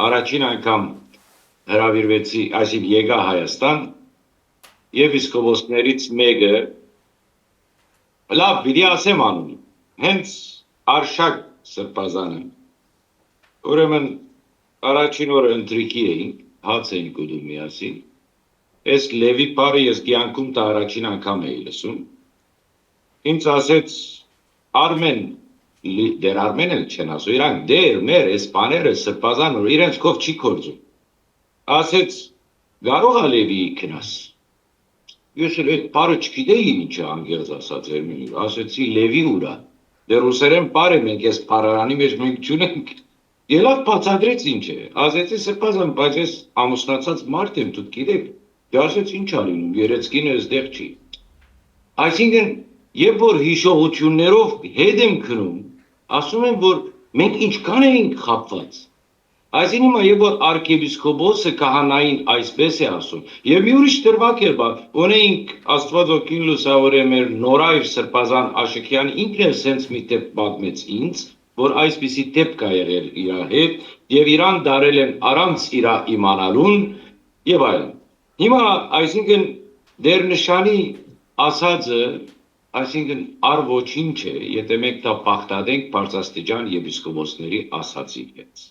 առաջին անգամ հրավիրվեցի, այսինքն եկա Հայաստան, եպիսկոպոսներից մեկը, լավ, պիտի ասեմ անունը, հենց Արշակ Սրբազանը, ուրեմն առաջին օրը ընտրիքի էինք, հաց էինք ուտում միասին, այս Լևի պարը ես կյանքում դա առաջին անգամ էի լսում, ինձ ասեց Արմեն, դեր Արմեն էլ չեն ասում, իրանք դեր, մեր, այս բաները Սրբազան, իրենց կով չի կործում, ասեց կարող ա Լևիի քնաս, ես էլ այդ պարը չգիտեի ինչ է անգեղծ ասած էր, ասեցի Լևի ուրա, դեր ուսերեն պար է մենք այս պարարանի մեջ մենք չունենք, ելավ բացատրեց ինչ է, ասեցի Սրբազան, բայց ես ամուսնացած մարդ եմ, դուք գիտեք, դե ասեց ինչ ա լինում, երեցկինը այստեղ չի, այսինքն երբ որ հիշողություններով հետ եմ քնում, ասում եմ, որ մենք ինչքան էինք խաբված, այսինքն հիմա երբ որ արքեպիսկոպոսը քահանային այսպես է ասում, եւ մի ուրիշ դրվագ էր բա, ունեինք Աստված օգին լուսավորե մեր Նորայր Սրբազան Աշոքյանը ինքն էլ սենց մի դեպք պատմեց ինձ, որ այսպիսի դեպք ա եղել իր հետ եւ իրան դարել են առանց իր իմանալուն եւ այլն։ Հիմա այսինքն դեր նշանի ասածը այսինքն առ ոչինչ է, եթե մենք դա բախտադենք բարձրաստիճան եպիսկոպոսների ասացի հետ։